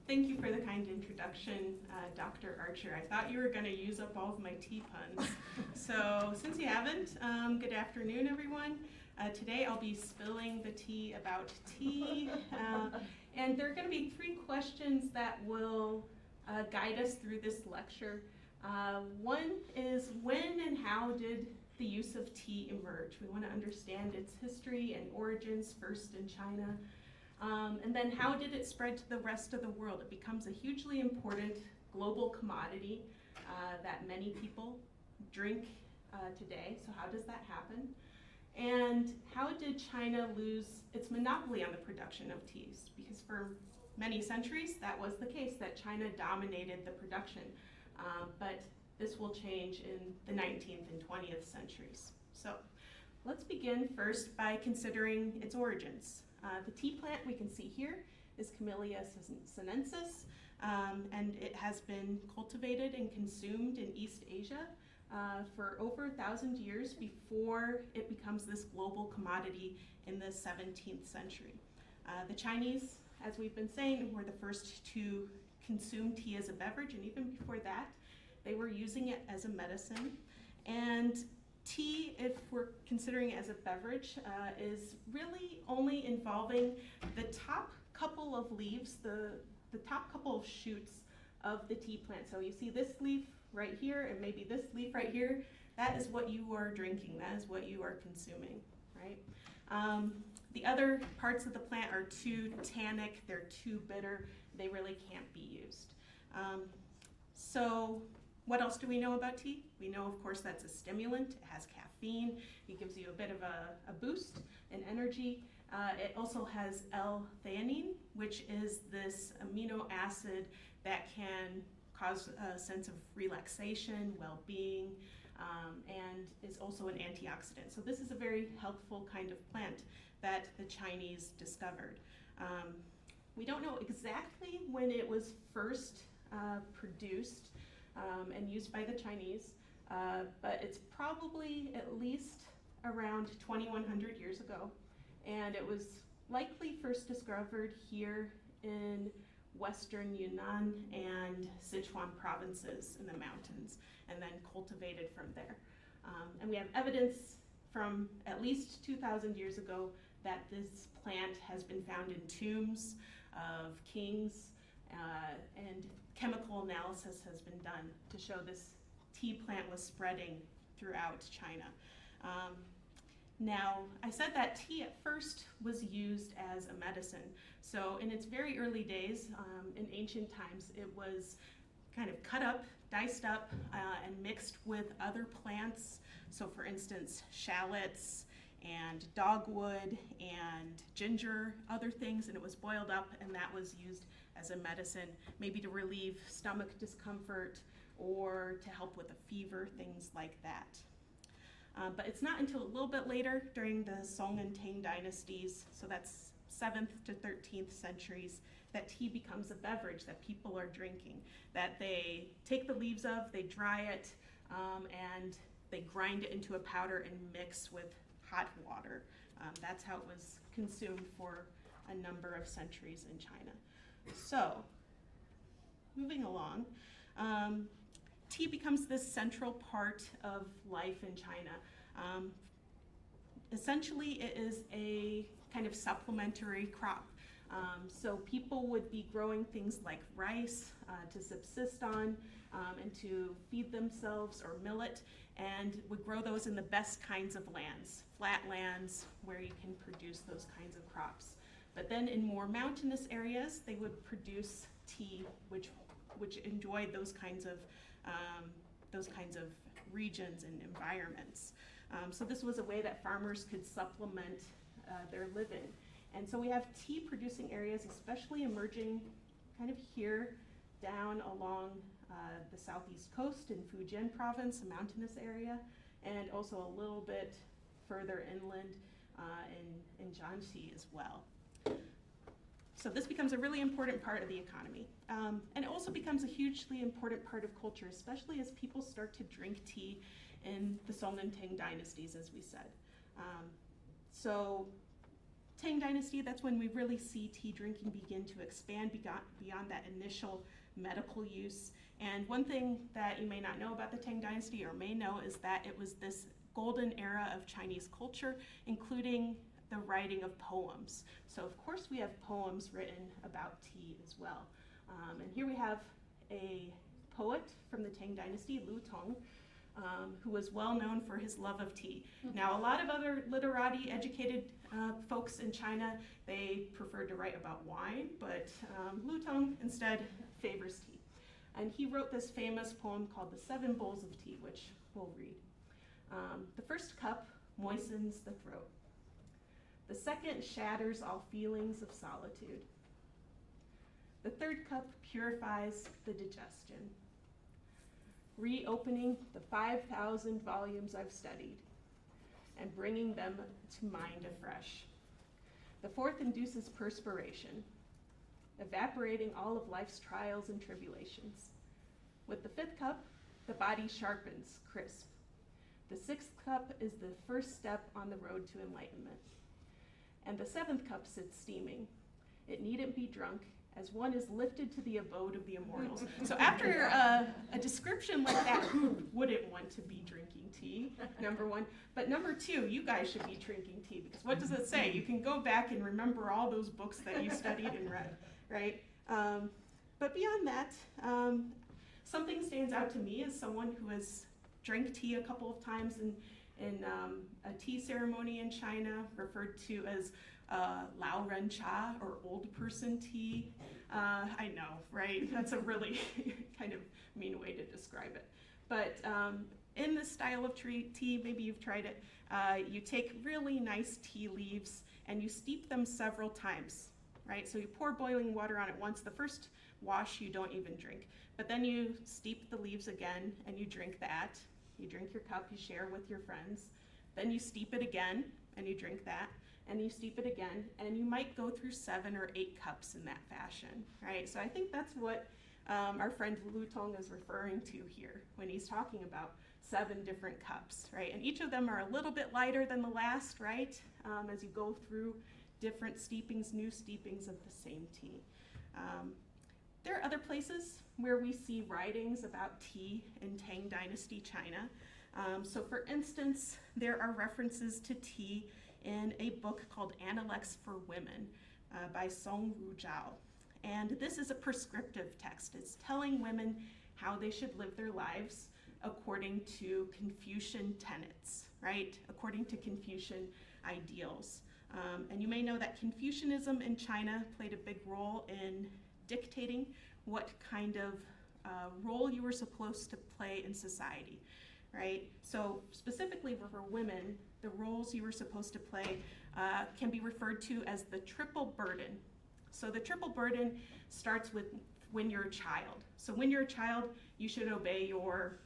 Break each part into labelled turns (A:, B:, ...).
A: Thank you for the kind introduction, Dr. Archer. I thought you were going to use up all of my tea puns. So since you haven't, good afternoon, everyone. Today I'll be spilling the tea about tea. And there are going to be 3 questions that will guide us through this lecture. One is, when and how did the use of tea emerge? We want to understand its history and origins, first in China. And then how did it spread to the rest of the world? It becomes a hugely important global commodity that many people drink today. So how does that happen? And how did China lose its monopoly on the production of teas? Because for many centuries, that was the case, that China dominated the production. But this will change in the 19th and 20th centuries. So let's begin first by considering its origins. The tea plant we can see here is Camellia sinensis, and it has been cultivated and consumed in East Asia for over 1,000 years before it becomes this global commodity in the 17th century. The Chinese, as we've been saying, were the first to consume tea as a beverage, and even before that, they were using it as a medicine. And tea, if we're considering it as a beverage, is really only involving the top couple of leaves, the top couple of shoots of the tea plant. So you see this leaf right here and maybe this leaf right here. That is what you are drinking. That is what you are consuming, right? The other parts of the plant are too tannic, they're too bitter, they really can't be used. So what else do we know about tea? We know, of course, that's a stimulant. It has caffeine. It gives you a bit of a boost in energy. It also has L-theanine, which is this amino acid that can cause a sense of relaxation, well-being, and is also an antioxidant. So this is a very helpful kind of plant that the Chinese discovered. We don't know exactly when it was first produced and used by the Chinese, but it's probably at least around 2,100 years ago. And it was likely first discovered here in western Yunnan and Sichuan provinces in the mountains, and then cultivated from there. And we have evidence from at least 2,000 years ago that this plant has been found in tombs of kings, and chemical analysis has been done to show this tea plant was spreading throughout China. Now, I said that tea at first was used as a medicine. So in its very early days, in ancient times, it was kind of cut up, diced up, and mixed with other plants. So for instance, shallots and dogwood and ginger, other things, and it was boiled up, and that was used as a medicine, maybe to relieve stomach discomfort or to help with a fever, things like that. But it's not until a little bit later, during the Song and Tang dynasties, so that's 7th to 13th centuries, that tea becomes a beverage that people are drinking, that they take the leaves of, they dry it, and they grind it into a powder and mix with hot water. That's how it was consumed for a number of centuries in China. So, moving along, tea becomes this central part of life in China. Essentially, it is a kind of supplementary crop. So people would be growing things like rice to subsist on and to feed themselves, or millet, and would grow those in the best kinds of lands, flat lands where you can produce those kinds of crops. But then in more mountainous areas, they would produce tea, which enjoyed those kinds of regions and environments. So this was a way that farmers could supplement their living. And so we have tea producing areas, especially emerging kind of here down along the southeast coast in Fujian province, a mountainous area, and also a little bit further inland in Jiangxi as well. So this becomes a really important part of the economy. And it also becomes a hugely important part of culture, especially as people start to drink tea in the Song and Tang dynasties, as we said. So Tang Dynasty, that's when we really see tea drinking begin to expand beyond that initial medical use. And one thing that you may not know about the Tang Dynasty, or may know, is that it was this golden era of Chinese culture, including the writing of poems. So of course we have poems written about tea as well. And here we have a poet from the Tang Dynasty, Lu Tong, who was well known for his love of tea. Now, a lot of other literati, educated folks in China, they preferred to write about wine, but Lu Tong instead favors tea. And he wrote this famous poem called The Seven Bowls of Tea, which we'll read. The first cup moistens the throat. The second shatters all feelings of solitude. The third cup purifies the digestion, reopening the 5,000 volumes I've studied and bringing them to mind afresh. The fourth induces perspiration, evaporating all of life's trials and tribulations. With the fifth cup, the body sharpens, crisp. The sixth cup is the first step on the road to enlightenment. And the seventh cup sits steaming. It needn't be drunk, as one is lifted to the abode of the immortals. So after a description like that, who wouldn't want to be drinking tea, number one? But number two, you guys should be drinking tea, because what does it say? You can go back and remember all those books that you studied and read, right? But beyond that, something stands out to me as someone who has drank tea a couple of times in a tea ceremony in China, referred to as Lao Ren Cha, or old person tea. I know, right? That's a really kind of mean way to describe it. But in this style of tea, maybe you've tried it, you take really nice tea leaves and you steep them several times, right? So you pour boiling water on it once. The first wash you don't even drink, but then you steep the leaves again and you drink that. You drink your cup, you share with your friends. Then you steep it again and you drink that, and you steep it again, and you might go through 7 or 8 cups in that fashion, right? So I think that's what our friend Lu Tong is referring to here when he's talking about 7 different cups, right? And each of them are a little bit lighter than the last, right? As you go through different steepings, new steepings of the same tea. There are other places where we see writings about tea in Tang Dynasty China. So for instance, there are references to tea in a book called Analects for Women by Song Ruzhao. And this is a prescriptive text. It's telling women how they should live their lives according to Confucian tenets, right? According to Confucian ideals. And you may know that Confucianism in China played a big role in dictating what kind of role you were supposed to play in society, right? So specifically for women, the roles you were supposed to play can be referred to as the triple burden. So the triple burden starts with when you're a child. So when you're a child, you should obey your,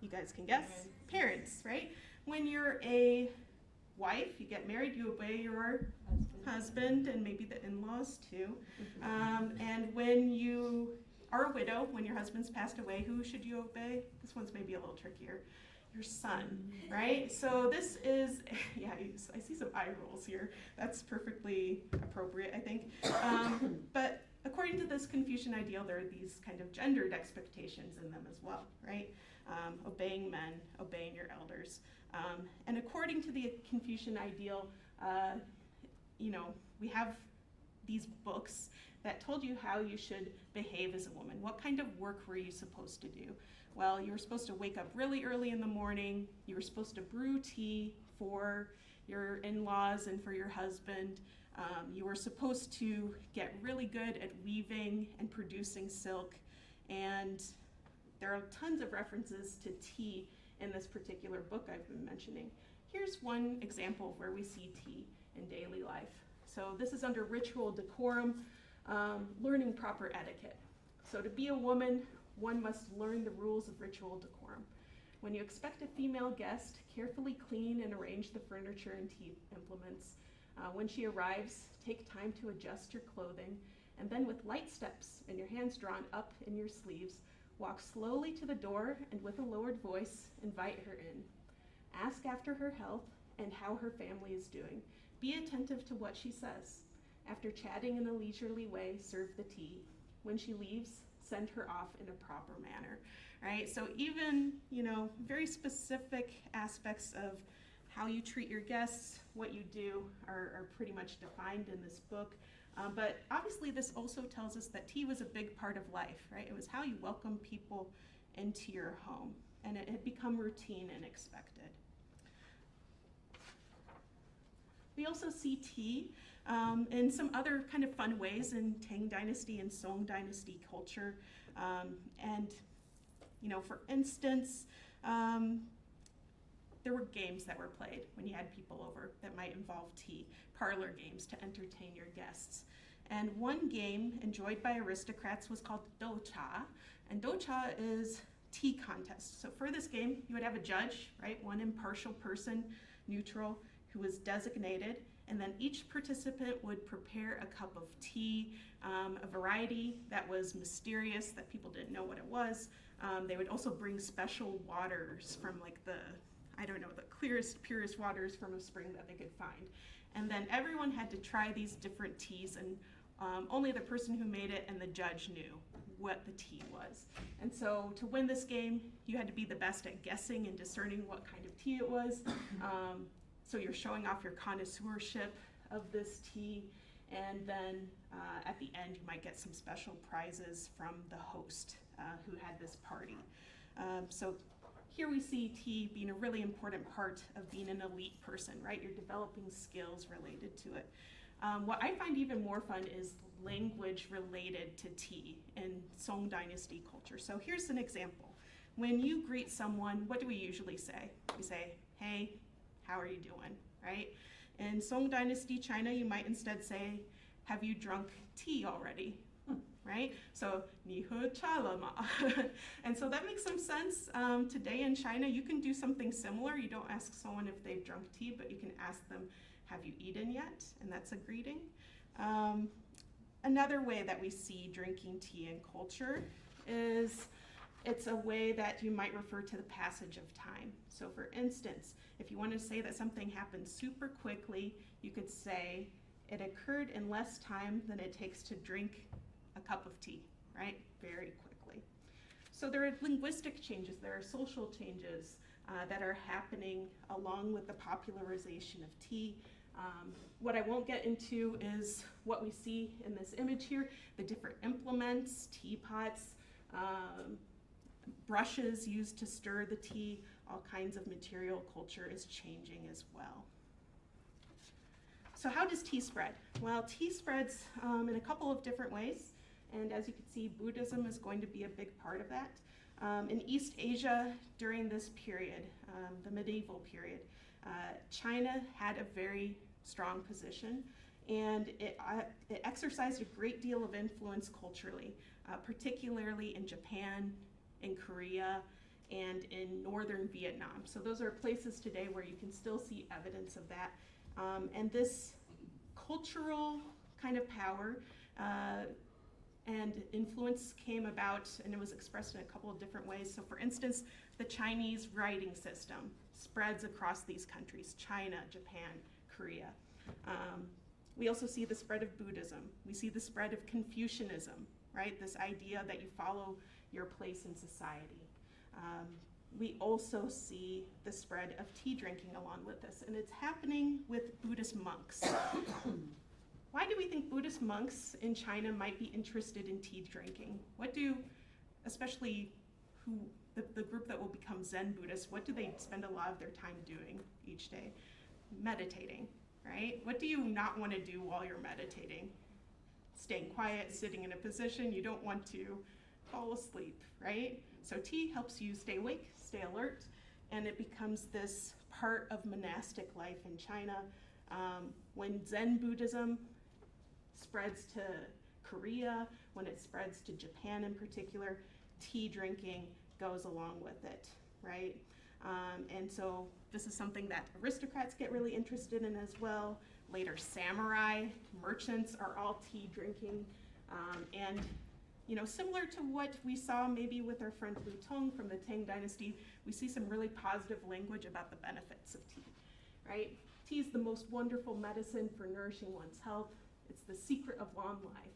A: you guys can guess, parents, right? When you're a wife, you get married, you obey your husband and maybe the in-laws too. And when you are a widow, when your husband's passed away, who should you obey? This one's maybe a little trickier. Your son, right? So this is, yeah, I see some eye rolls here. That's perfectly appropriate, I think. But according to this Confucian ideal, there are these kind of gendered expectations in them as well, right? Obeying men, obeying your elders. And according to the Confucian ideal, you know, we have these books that told you how you should behave as a woman. What kind of work were you supposed to do? Well, you were supposed to wake up really early in the morning. You were supposed to brew tea for your in-laws and for your husband. You were supposed to get really good at weaving and producing silk. And there are tons of references to tea in this particular book I've been mentioning. Here's one example of where we see tea in daily life. So this is under ritual decorum, learning proper etiquette. So to be a woman, one must learn the rules of ritual decorum. When you expect a female guest, carefully clean and arrange the furniture and tea implements. When she arrives, take time to adjust your clothing, and then with light steps and your hands drawn up in your sleeves, walk slowly to the door and with a lowered voice, invite her in. Ask after her health and how her family is doing. Be attentive to what she says. After chatting in a leisurely way, serve the tea. When she leaves, send her off in a proper manner, right? So even, very specific aspects of how you treat your guests, what you do are pretty much defined in this book. But obviously this also tells us that tea was a big part of life, right? It was how you welcome people into your home, and it had become routine and expected. We also see tea in some other kind of fun ways in Tang Dynasty and Song Dynasty culture. For instance, there were games that were played when you had people over that might involve tea, parlor games to entertain your guests. And one game enjoyed by aristocrats was called Do Cha, and Do Cha is tea contest. So for this game, you would have a judge, right, one impartial person, neutral, who was designated, and then each participant would prepare a cup of tea, a variety that was mysterious, that people didn't know what it was. They would also bring special waters from the clearest, purest waters from a spring that they could find. And then everyone had to try these different teas, and only the person who made it and the judge knew what the tea was. And so to win this game, you had to be the best at guessing and discerning what kind of tea it was. So you're showing off your connoisseurship of this tea, and then at the end you might get some special prizes from the host who had this party. So here we see tea being a really important part of being an elite person, right? You're developing skills related to it. What I find even more fun is language related to tea in Song Dynasty culture. So here's an example. When you greet someone, what do we usually say? We say, hey, how are you doing, right? In Song Dynasty China, you might instead say, have you drunk tea already? Right? So, 你喝茶了吗? And so that makes some sense. Today in China, you can do something similar. You don't ask someone if they've drunk tea, but you can ask them, have you eaten yet? And that's a greeting. Another way that we see drinking tea in culture is it's a way that you might refer to the passage of time. So for instance, if you want to say that something happened super quickly, you could say, it occurred in less time than it takes to drink a cup of tea, right? Very quickly. So there are linguistic changes, there are social changes that are happening along with the popularization of tea. What I won't get into is what we see in this image here, the different implements, teapots, brushes used to stir the tea, all kinds of material culture is changing as well. So how does tea spread? Well, tea spreads in a couple of different ways, and as you can see, Buddhism is going to be a big part of that. In East Asia, during this period, the medieval period, China had a very strong position, and it exercised a great deal of influence culturally, particularly in Japan, in Korea, and in northern Vietnam. So those are places today where you can still see evidence of that. And this cultural kind of power and influence came about, and it was expressed in a couple of different ways. So for instance, the Chinese writing system spreads across these countries, China, Japan, Korea. We also see the spread of Buddhism. We see the spread of Confucianism, right? This idea that you follow your place in society. We also see the spread of tea drinking along with this, and it's happening with Buddhist monks. Why do we think Buddhist monks in China might be interested in tea drinking? What do, especially the group that will become Zen Buddhists, what do they spend a lot of their time doing each day? Meditating, right? What do you not want to do while you're meditating? Staying quiet, sitting in a position you don't want to fall asleep, right? So tea helps you stay awake, stay alert, and it becomes this part of monastic life in China. When Zen Buddhism spreads to Korea, when it spreads to Japan in particular, tea drinking goes along with it, right? And so this is something that aristocrats get really interested in as well. Later, samurai, merchants are all tea drinking. And similar to what we saw maybe with our friend Lu Tong from the Tang Dynasty, we see some really positive language about the benefits of tea, right? Tea is the most wonderful medicine for nourishing one's health. It's the secret of long life.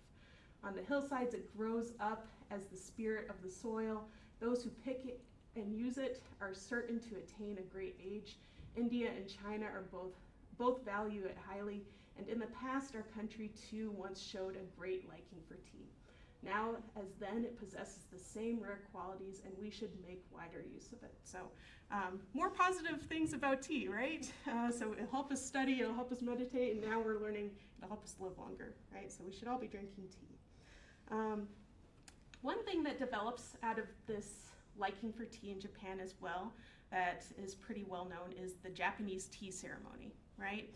A: On the hillsides, it grows up as the spirit of the soil. Those who pick it and use it are certain to attain a great age. India and China are both value it highly, and in the past, our country too once showed a great liking for tea. Now, as then, it possesses the same rare qualities, and we should make wider use of it. So, more positive things about tea, right? So it'll help us study, it'll help us meditate, and now we're learning it'll help us live longer, right? So we should all be drinking tea. One thing that develops out of this liking for tea in Japan as well, that is pretty well known, is the Japanese tea ceremony, right?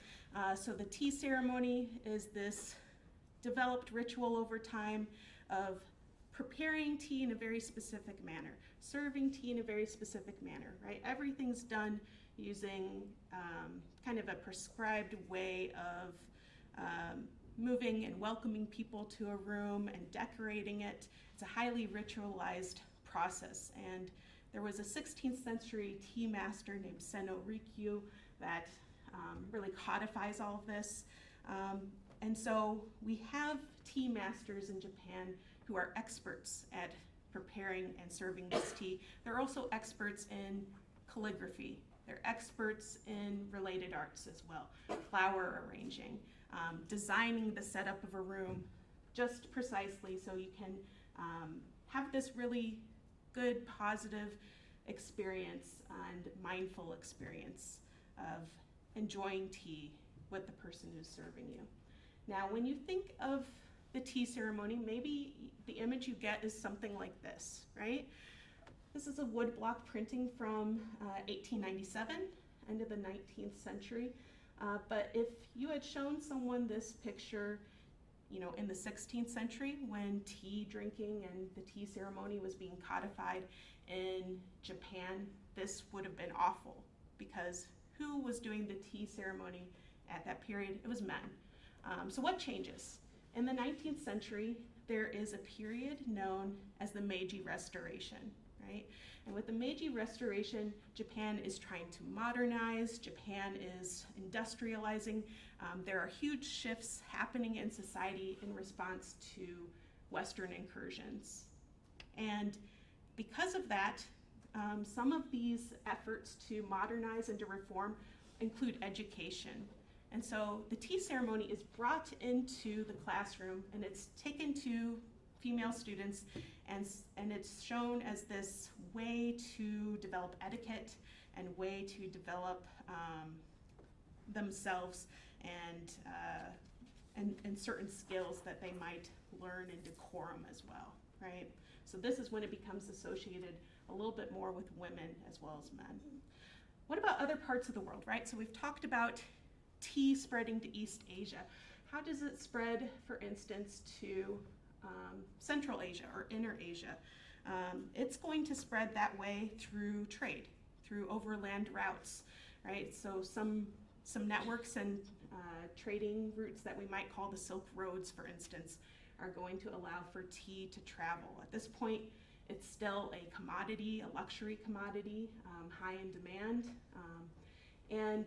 A: So the tea ceremony is this developed ritual over time of preparing tea in a very specific manner, serving tea in a very specific manner, right? Everything's done using kind of a prescribed way of moving and welcoming people to a room and decorating it. It's a highly ritualized process, and there was a 16th century tea master named Senno Rikyu that really codifies all of this. And so we have tea masters in Japan who are experts at preparing and serving this tea. They're also experts in calligraphy. They're experts in related arts as well, flower arranging, designing the setup of a room just precisely so you can have this really good, positive experience and mindful experience of enjoying tea with the person who's serving you. Now, when you think of the tea ceremony, maybe the image you get is something like this, right? This is a woodblock printing from 1897, end of the 19th century. But if you had shown someone this picture, in the 16th century when tea drinking and the tea ceremony was being codified in Japan, this would have been awful, because who was doing the tea ceremony at that period? It was men. So what changes? In the 19th century, there is a period known as the Meiji Restoration, right? And with the Meiji Restoration, Japan is trying to modernize, Japan is industrializing. There are huge shifts happening in society in response to Western incursions. And because of that, some of these efforts to modernize and to reform include education. And so the tea ceremony is brought into the classroom, and it's taken to female students, and it's shown as this way to develop etiquette and way to develop themselves and certain skills that they might learn in decorum as well, right? So this is when it becomes associated a little bit more with women as well as men. What about other parts of the world, right? So we've talked about tea spreading to East Asia. How does it spread, for instance, to Central Asia or Inner Asia? It's going to spread that way through trade, through overland routes, right? So some networks and trading routes that we might call the Silk Roads, for instance, are going to allow for tea to travel. At this point, it's still a commodity, a luxury commodity, high in demand, and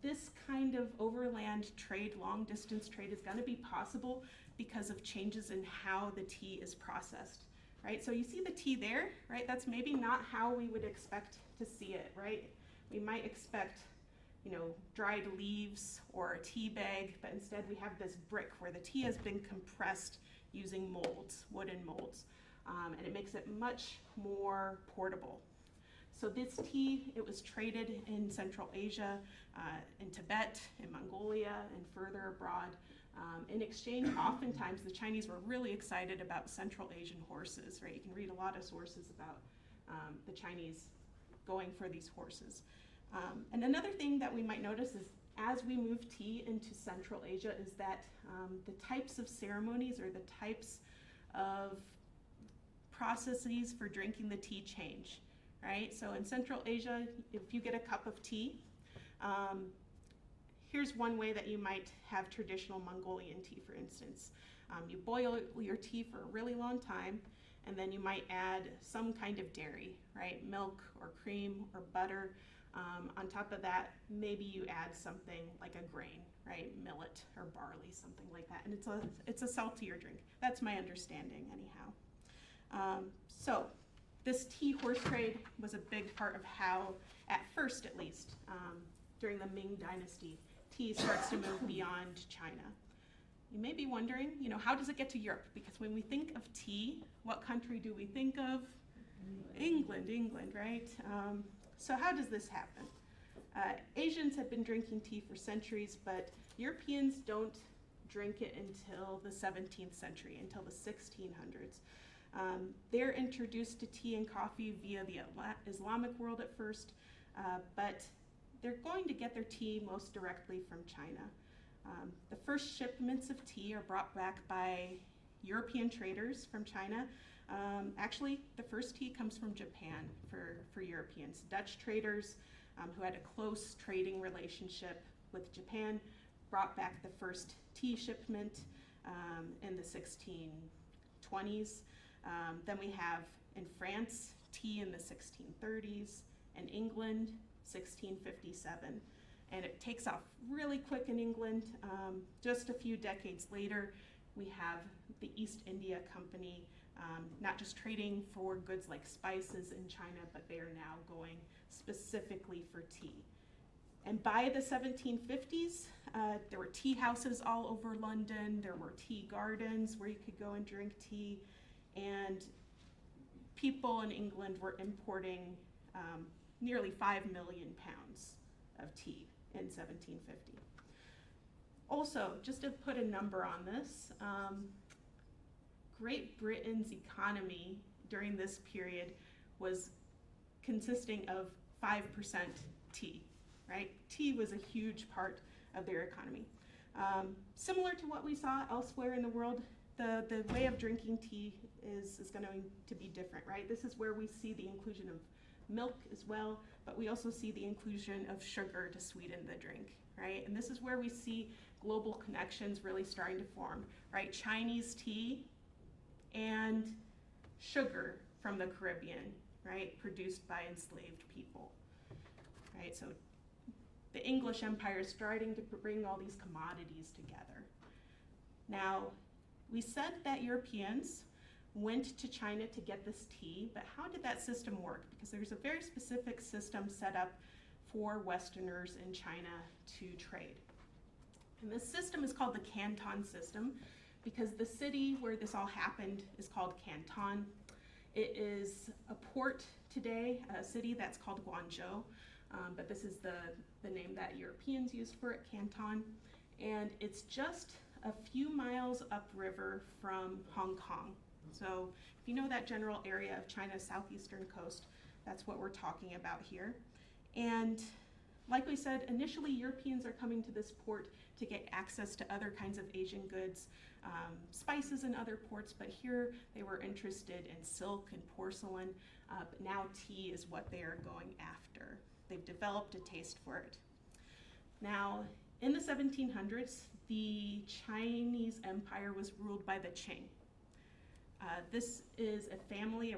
A: this kind of overland trade, long distance trade, is going to be possible because of changes in how the tea is processed, right? So you see the tea there, right? That's maybe not how we would expect to see it, right? We might expect, dried leaves or a tea bag, but instead we have this brick where the tea has been compressed using molds, wooden molds, and it makes it much more portable. So this tea, it was traded in Central Asia, in Tibet, in Mongolia, and further abroad. In exchange, oftentimes the Chinese were really excited about Central Asian horses, right? You can read a lot of sources about the Chinese going for these horses. And another thing that we might notice is as we move tea into Central Asia is that the types of ceremonies or the types of processes for drinking the tea change. Right? So in Central Asia, if you get a cup of tea, here's one way that you might have traditional Mongolian tea, for instance. You boil your tea for a really long time, and then you might add some kind of dairy, right? Milk or cream or butter. On top of that, maybe you add something like a grain, right? Millet or barley, something like that. And it's a saltier drink. That's my understanding anyhow. So this tea horse trade was a big part of how, at first at least, during the Ming Dynasty, tea starts to move beyond China. You may be wondering, how does it get to Europe? Because when we think of tea, what country do we think of? England, right? So how does this happen? Asians have been drinking tea for centuries, but Europeans don't drink it until the 17th century, until the 1600s. They're introduced to tea and coffee via the Islamic world at first, but they're going to get their tea most directly from China. The first shipments of tea are brought back by European traders from China. Actually, the first tea comes from Japan for Europeans. Dutch traders who had a close trading relationship with Japan brought back the first tea shipment in the 1620s. Then we have in France, tea in the 1630s, and England, 1657. And it takes off really quick in England. Just a few decades later, we have the East India Company, not just trading for goods like spices in China, but they are now going specifically for tea. And by the 1750s, there were tea houses all over London. There were tea gardens where you could go and drink tea. And people in England were importing nearly 5 million pounds of tea in 1750. Also, just to put a number on this, Great Britain's economy during this period was consisting of 5% tea, right? Tea was a huge part of their economy. Similar to what we saw elsewhere in the world, the way of drinking tea is going to be different, right? This is where we see the inclusion of milk as well, but we also see the inclusion of sugar to sweeten the drink, right? And this is where we see global connections really starting to form, right? Chinese tea and sugar from the Caribbean, right? Produced by enslaved people, right? So the English Empire is starting to bring all these commodities together. Now, we said that Europeans went to China to get this tea, but how did that system work? Because there's a very specific system set up for Westerners in China to trade. And this system is called the Canton system because the city where this all happened is called Canton. It is a port today, a city that's called Guangzhou, but this is the name that Europeans used for it, Canton. And it's just a few miles upriver from Hong Kong. So if you know that general area of China's southeastern coast, that's what we're talking about here. And like we said, initially Europeans are coming to this port to get access to other kinds of Asian goods, spices in other ports, but here they were interested in silk and porcelain, but now tea is what they are going after. They've developed a taste for it. Now, in the 1700s, the Chinese Empire was ruled by the Qing. This is a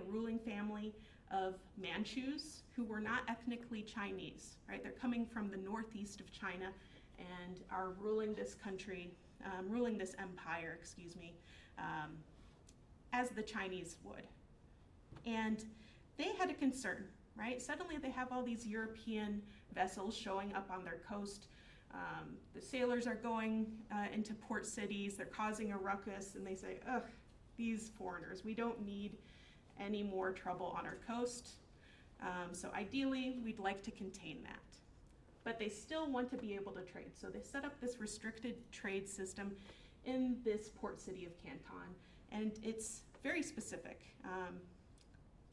A: ruling family of Manchus who were not ethnically Chinese, right? They're coming from the northeast of China and are ruling this country, ruling this empire, as the Chinese would. And they had a concern, right? Suddenly they have all these European vessels showing up on their coast. The sailors are going into port cities, they're causing a ruckus, and they say, ugh, these foreigners, we don't need any more trouble on our coast. So ideally, we'd like to contain that. But they still want to be able to trade. So they set up this restricted trade system in this port city of Canton, and it's very specific.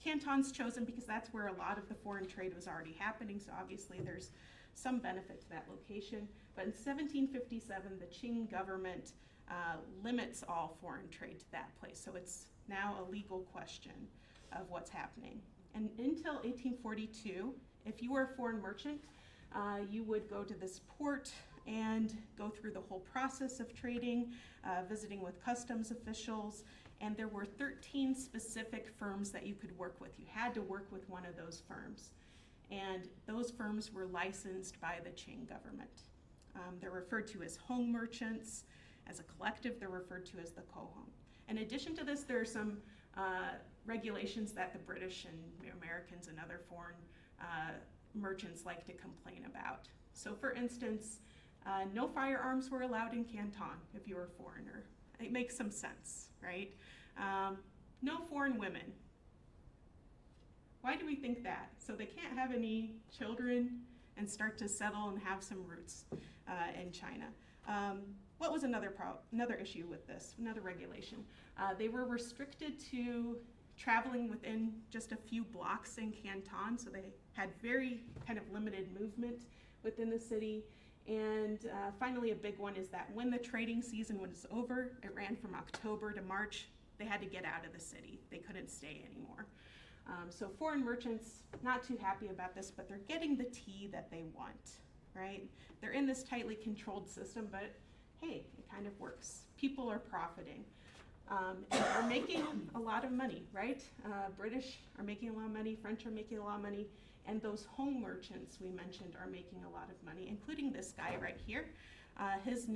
A: Canton's chosen because that's where a lot of the foreign trade was already happening, so obviously there's some benefit to that location. But in 1757, the Qing government limits all foreign trade to that place. So it's now a legal question of what's happening. And until 1842, if you were a foreign merchant, you would go to this port and go through the whole process of trading, visiting with customs officials, and there were 13 specific firms that you could work with. You had to work with one of those firms. and those firms were licensed by the Qing government. They're referred to as hong merchants. As a collective, they're referred to as the kohong. In addition to this, there are some regulations that the British and Americans and other foreign merchants like to complain about. So for instance, no firearms were allowed in Canton if you were a foreigner. It makes some sense, right? No foreign women. Why do we think that? So they can't have any children and start to settle and have some roots in China. What was another issue with this, another regulation? They were restricted to traveling within just a few blocks in Canton, so they had very kind of limited movement within the city. And finally, a big one is that when the trading season was over, it ran from October to March, they had to get out of the city. They couldn't stay anymore. So foreign merchants, not too happy about this, but they're getting the tea that they want, right? They're in this tightly controlled system, but hey, it kind of works. People are profiting. And are making a lot of money, right? British are making a lot of money, French are making a lot of money, and those home merchants we mentioned are making a lot of money, including this guy right here. His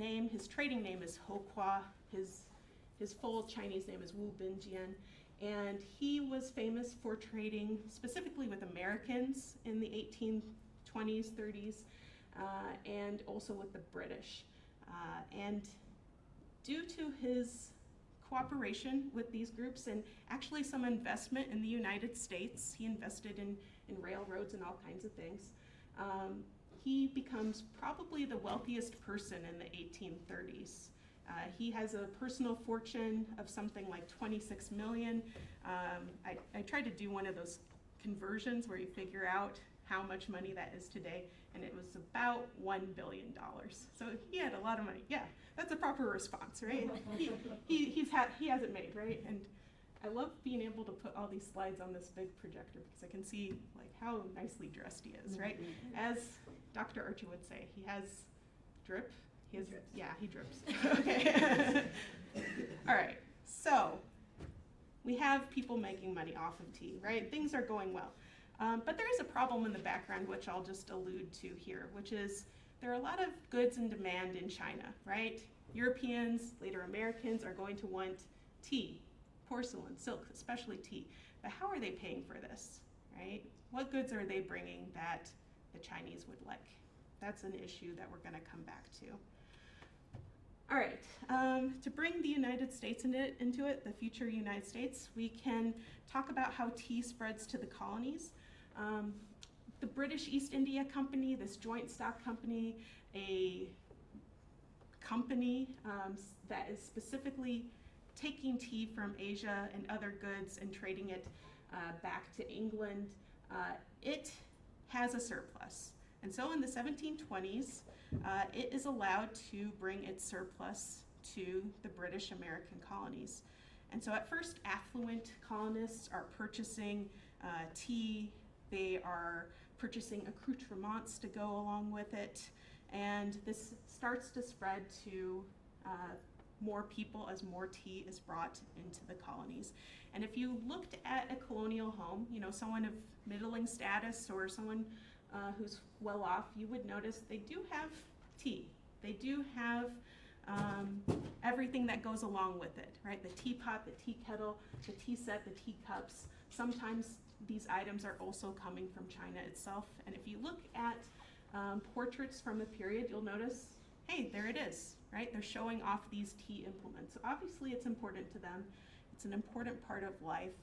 A: trading name is Ho Kwa. His full Chinese name is Wu Binjian, and he was famous for trading specifically with Americans in the 1820s, 30s, and also with the British. And due to his cooperation with these groups and actually some investment in the United States, he invested in railroads and all kinds of things, he becomes probably the wealthiest person in the 1830s. He has a personal fortune of something like 26 million. I tried to do one of those conversions where you figure out how much money that is today, and it was about $1 billion. So he had a lot of money. Yeah, that's a proper response, right? He has it made, right? And I love being able to put all these slides on this big projector because I can see like how nicely dressed he is, right? As Dr. Archer would say, he has drip. He drips. Okay. All right, so we have people making money off of tea, right? Things are going well. But there is a problem in the background, which I'll just allude to here, which is there are a lot of goods in demand in China, right? Europeans, later Americans, are going to want tea, porcelain, silk, especially tea. But how are they paying for this, right? What goods are they bringing that the Chinese would like? That's an issue that we're going to come back to. All right, to bring the United States into it, the future United States, we can talk about how tea spreads to the colonies. The British East India Company, this joint stock company, a company that is specifically taking tea from Asia and other goods and trading it back to England, it has a surplus. And so in the 1720s, it is allowed to bring its surplus to the British American colonies. And so at first, affluent colonists are purchasing tea, they are purchasing accoutrements to go along with it, and this starts to spread to more people as more tea is brought into the colonies. And if you looked at a colonial home, you know, someone of middling status or someone who's well off, you would notice they do have tea. They do have everything that goes along with it, right? The teapot, the tea kettle, the tea set, the teacups. Sometimes these items are also coming from China itself. And if you look at portraits from the period, you'll notice, hey, there it is, right? They're showing off these tea implements. So obviously it's important to them. It's an important part of life.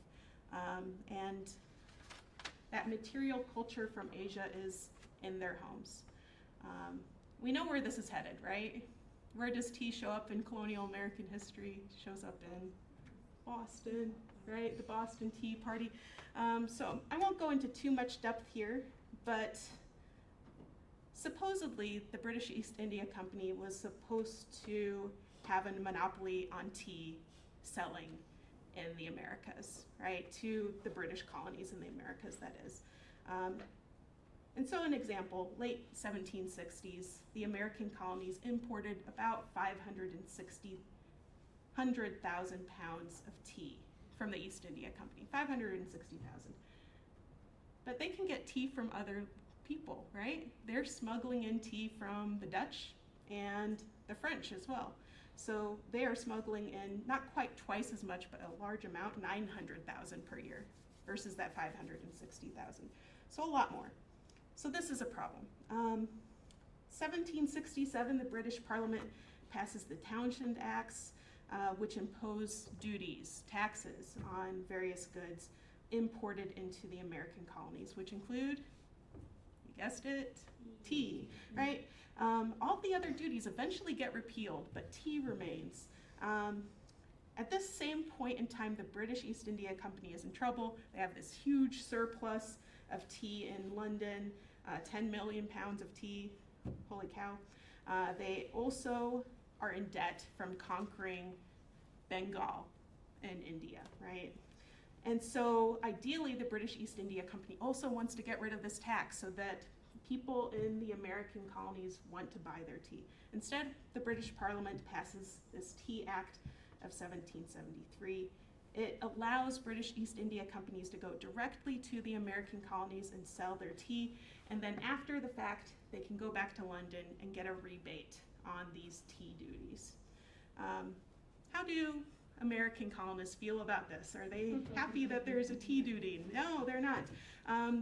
A: And that material culture from Asia is in their homes. We know where this is headed, right? Where does tea show up in colonial American history? It shows up in Boston, right? The Boston Tea Party. So I won't go into too much depth here, but supposedly the British East India Company was supposed to have a monopoly on tea selling in the Americas, right? To the British colonies in the Americas, that is. And so an example, late 1760s, the American colonies imported about 500,000 pounds of tea from the East India Company, 560,000. but they can get tea from other people, right? They're smuggling in tea from the Dutch and the French as well. So they are smuggling in not quite twice as much, but a large amount, 900,000 per year versus that 560,000. So a lot more. So this is a problem. 1767, the British Parliament passes the Townshend Acts, which impose duties, taxes on various goods imported into the American colonies, which include, you guessed it, tea, right? All the other duties eventually get repealed, but tea remains. At this same point in time, the British East India Company is in trouble. They have this huge surplus of tea in London, 10 million pounds of tea, holy cow. They also are in debt from conquering Bengal and India, right? And so ideally, the British East India Company also wants to get rid of this tax so that people in the American colonies want to buy their tea. Instead, the British Parliament passes this Tea Act of 1773. It allows British East India companies to go directly to the American colonies and sell their tea, and then after the fact, they can go back to London and get a rebate on these tea duties. How do American colonists feel about this? Are they happy that there's a tea duty? No, they're not.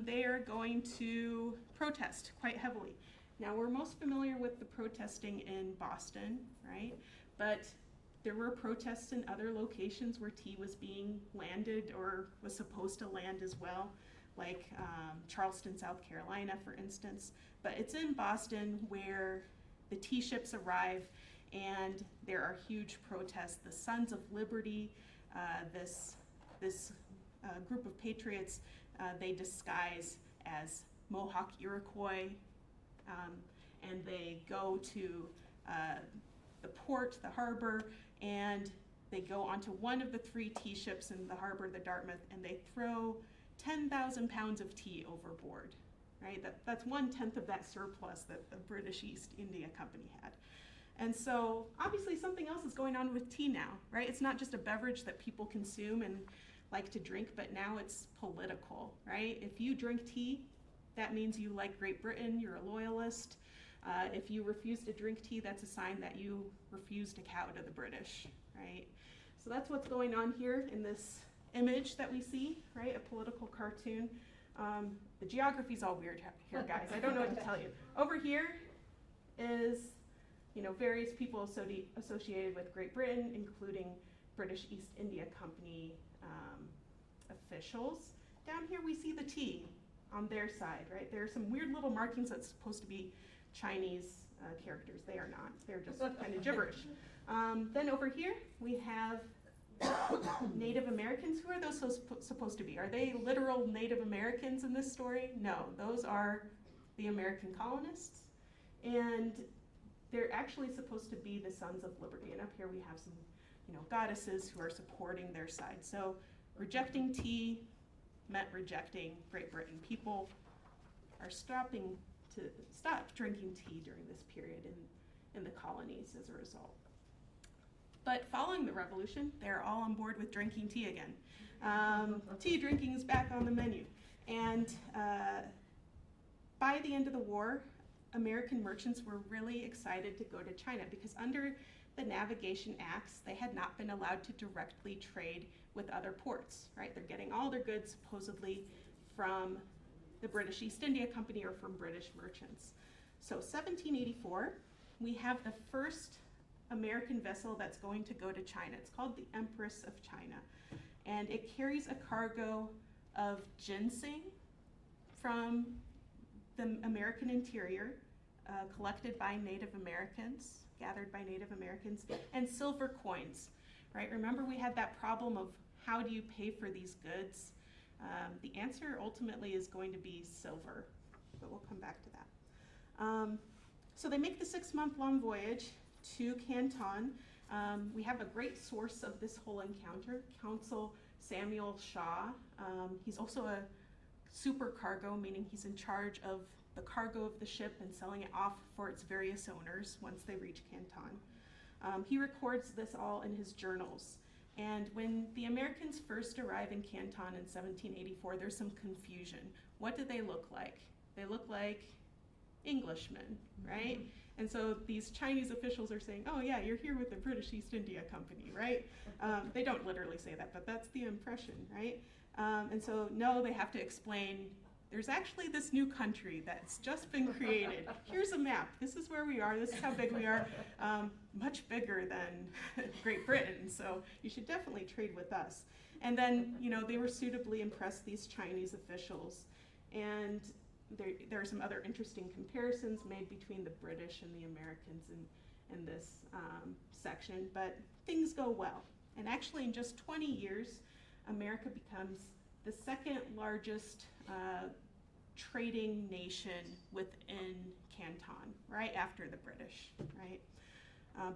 A: They are going to protest quite heavily. Now, we're most familiar with the protesting in Boston, right? But there were protests in other locations where tea was being landed or was supposed to land as well, like Charleston, South Carolina, for instance. But it's in Boston where the tea ships arrive and there are huge protests. The Sons of Liberty, this group of patriots, they disguise as Mohawk Iroquois, and they go to the port, the harbor, and they go onto one of the 3 tea ships in the harbor, the Dartmouth, and they throw 10,000 pounds of tea overboard, right? That's 1/10 of that surplus that the British East India Company had. And so obviously something else is going on with tea now, right? It's not just a beverage that people consume and like to drink, but now it's political, right? If you drink tea, that means you like Great Britain, you're a loyalist. If you refuse to drink tea, that's a sign that you refuse to cow to the British, right? So that's what's going on here in this image that we see, right? A political cartoon. The geography's all weird here, guys. I don't know what to tell you. Over here is, various people associated with Great Britain, including British East India Company officials. Down here we see the tea on their side, right? There are some weird little markings that's supposed to be Chinese characters. They are not. They're just kind of gibberish. Then over here we have Native Americans. Who are those supposed to be? Are they literal Native Americans in this story? No, those are the American colonists. And they're actually supposed to be the Sons of Liberty. And up here we have some, goddesses who are supporting their side. So rejecting tea meant rejecting Great Britain. People are stop drinking tea during this period in the colonies as a result. But following the revolution, they're all on board with drinking tea again. Tea drinking is back on the menu. And by the end of the war, American merchants were really excited to go to China because under the Navigation Acts, they had not been allowed to directly trade with other ports, right? They're getting all their goods supposedly from the British East India Company or from British merchants. So 1784, we have the first American vessel that's going to go to China. It's called the Empress of China. And it carries a cargo of ginseng from the American interior, collected by Native Americans, gathered by Native Americans, and silver coins, right? Remember we had that problem of how do you pay for these goods? The answer ultimately is going to be silver, but we'll come back to that. So they make the 6-month-long voyage to Canton. We have a great source of this whole encounter, Consul Samuel Shaw. He's also a supercargo, meaning he's in charge of the cargo of the ship and selling it off for its various owners once they reach Canton. He records this all in his journals. And when the Americans first arrive in Canton in 1784, there's some confusion. What do they look like? They look like Englishmen, right? And so these Chinese officials are saying, oh yeah, you're here with the British East India Company, right? They don't literally say that, but that's the impression, right? And so no, they have to explain, there's actually this new country that's just been created. Here's a map. This is where we are. This is how big we are. Much bigger than Great Britain. So you should definitely trade with us. And then, you know, they were suitably impressed, these Chinese officials. And there are some other interesting comparisons made between the British and the Americans in this section. But things go well. And actually, in just 20 years, America becomes the second largest trading nation within Canton, right after the British, right?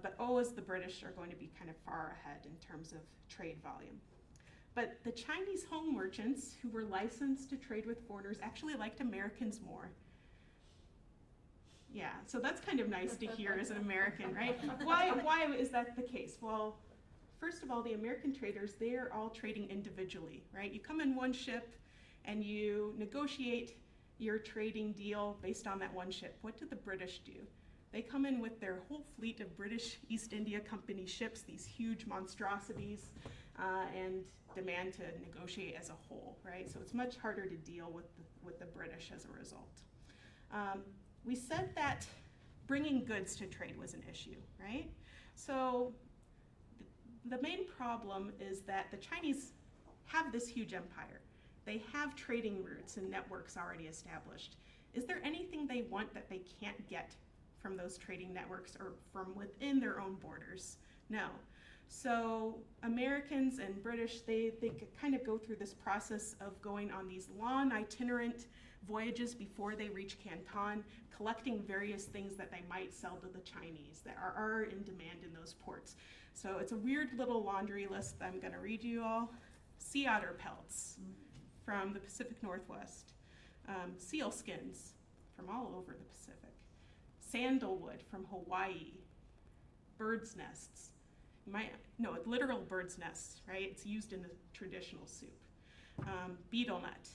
A: But always the British are going to be kind of far ahead in terms of trade volume. But the Chinese home merchants who were licensed to trade with foreigners actually liked Americans more. Yeah, so that's kind of nice to hear as an American, right? Why is that the case? Well, first of all, the American traders, they're all trading individually, right? You come in one ship and you negotiate your trading deal based on that one ship. What do the British do? They come in with their whole fleet of British East India Company ships, these huge monstrosities, and demand to negotiate as a whole, right? So it's much harder to deal with the British as a result. We said that bringing goods to trade was an issue, right? So the main problem is that the Chinese have this huge empire. They have trading routes and networks already established. Is there anything they want that they can't get from those trading networks or from within their own borders? No. So Americans and British, they kind of go through this process of going on these long itinerant voyages before they reach Canton, collecting various things that they might sell to the Chinese that are in demand in those ports. So it's a weird little laundry list that I'm going to read you all. Sea otter pelts from the Pacific Northwest, seal skins from all over the Pacific, sandalwood from Hawaii, bird's nests. Literal bird's nests, right? It's used in the traditional soup. Beetle nut.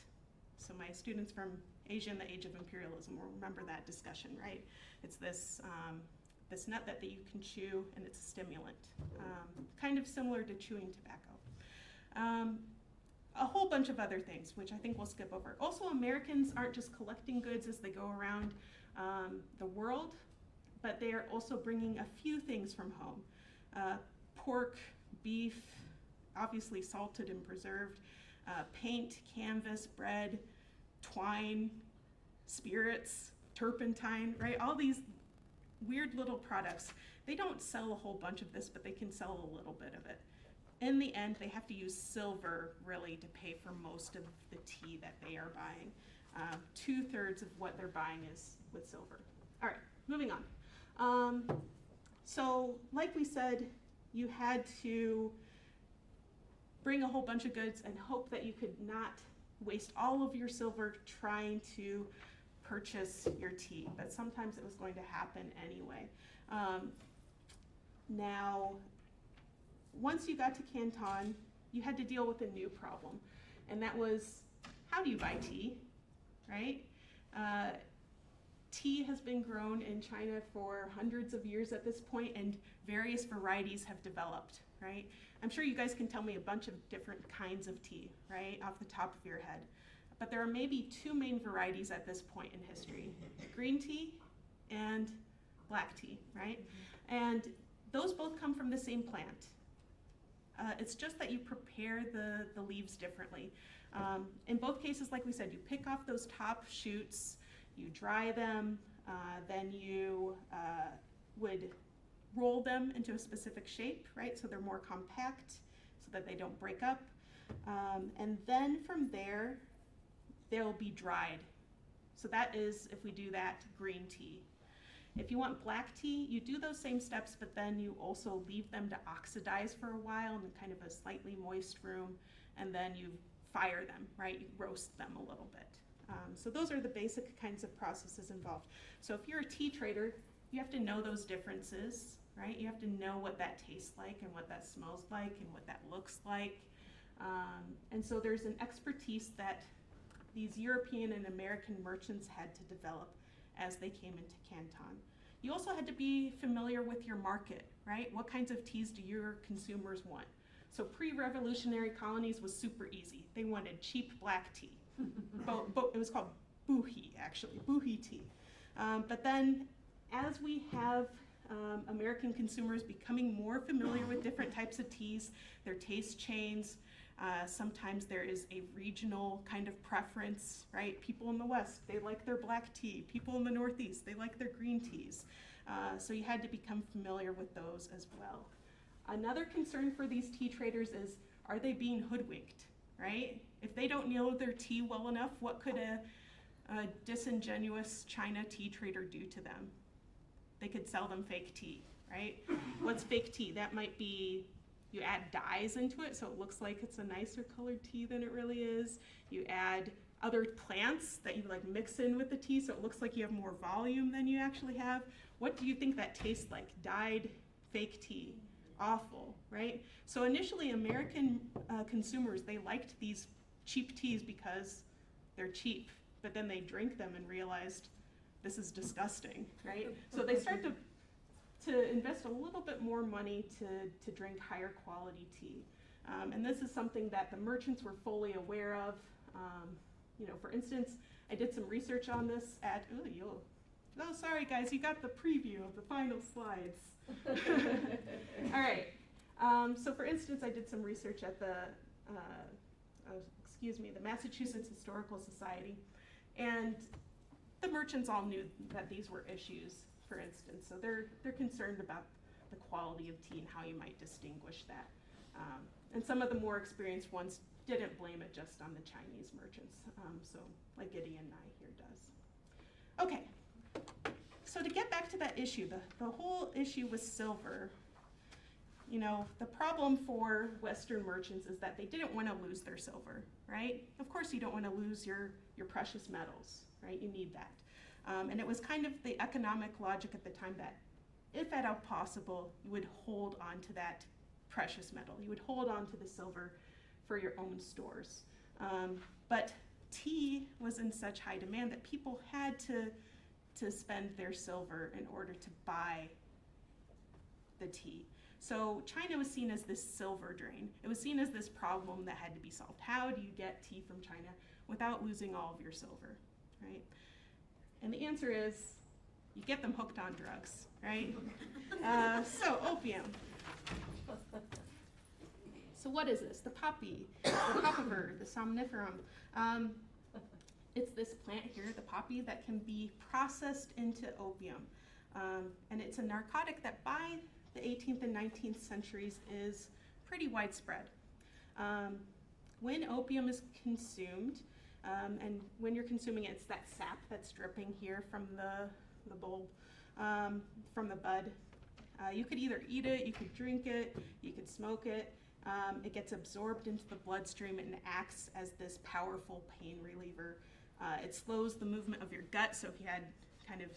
A: So my students from Asia in the Age of Imperialism will remember that discussion, right? It's this nut that you can chew, and it's a stimulant, kind of similar to chewing tobacco. A whole bunch of other things, which I think we'll skip over. Also, Americans aren't just collecting goods as they go around the world, but they are also bringing a few things from home. Pork, beef, obviously salted and preserved, paint, canvas, bread, twine, spirits, turpentine, right? All these weird little products. They don't sell a whole bunch of this, but they can sell a little bit of it. In the end, they have to use silver, really, to pay for most of the tea that they are buying. 2/3 of what they're buying is with silver. All right, moving on. So, like we said, you had to bring a whole bunch of goods and hope that you could not waste all of your silver trying to purchase your tea, but sometimes it was going to happen anyway. Now, once you got to Canton, you had to deal with a new problem, and that was, how do you buy tea, right? Tea has been grown in China for hundreds of years at this point, and various varieties have developed, right? I'm sure you guys can tell me a bunch of different kinds of tea, right, off the top of your head. But there are maybe two main varieties at this point in history, green tea and black tea, right? And those both come from the same plant. It's just that you prepare the leaves differently. In both cases, like we said, you pick off those top shoots, you dry them, then you would roll them into a specific shape, right? So they're more compact so that they don't break up. And then from there, they'll be dried. So that is, if we do that, green tea. If you want black tea, you do those same steps, but then you also leave them to oxidize for a while in kind of a slightly moist room, and then you fire them, right? You roast them a little bit. So those are the basic kinds of processes involved. So if you're a tea trader, you have to know those differences. right? You have to know what that tastes like and what that smells like and what that looks like. And so there's an expertise that these European and American merchants had to develop as they came into Canton. You also had to be familiar with your market, right? What kinds of teas do your consumers want? So pre-revolutionary colonies was super easy. They wanted cheap black tea. It was called boohee, actually, boohee tea. But then as we have American consumers becoming more familiar with different types of teas, their taste chains, sometimes there is a regional kind of preference, right? People in the West, they like their black tea. People in the Northeast, they like their green teas. So you had to become familiar with those as well. Another concern for these tea traders is, are they being hoodwinked, right? If they don't know their tea well enough, what could a disingenuous China tea trader do to them? They could sell them fake tea, right? What's fake tea? That might be you add dyes into it so it looks like it's a nicer colored tea than it really is. You add other plants that you like mix in with the tea so it looks like you have more volume than you actually have. What do you think that tastes like? Dyed fake tea. Awful, right? So initially American consumers, they liked these cheap teas because they're cheap, but then they drink them and realized this is disgusting, right? So they start to invest a little bit more money to drink higher quality tea. And this is something that the merchants were fully aware of. For instance, I did some research on this at, oh, sorry guys, you got the preview of the final slides. All right, so for instance, I did some research at the Massachusetts Historical Society, and the merchants all knew that these were issues, for instance, so they're concerned about the quality of tea and how you might distinguish that. And some of the more experienced ones didn't blame it just on the Chinese merchants, so like Gideon Nye here does. Okay, so to get back to that issue, the whole issue with silver, the problem for Western merchants is that they didn't want to lose their silver, right? Of course you don't want to lose your precious metals, right? You need that. And it was kind of the economic logic at the time that if at all possible, you would hold on to that precious metal. You would hold on to the silver for your own stores. But tea was in such high demand that people had to spend their silver in order to buy the tea. So China was seen as this silver drain. It was seen as this problem that had to be solved. How do you get tea from China without losing all of your silver, right? And the answer is, you get them hooked on drugs, right? So opium. So what is this? The poppy, the papaver, the somniferum. It's this plant here, the poppy, that can be processed into opium. And it's a narcotic that by the 18th and 19th centuries is pretty widespread. When opium is consumed, and when you're consuming it, it's that sap that's dripping here from the bulb, from the bud. You could either eat it, you could drink it, you could smoke it. It gets absorbed into the bloodstream and acts as this powerful pain reliever. It slows the movement of your gut, so if you had kind of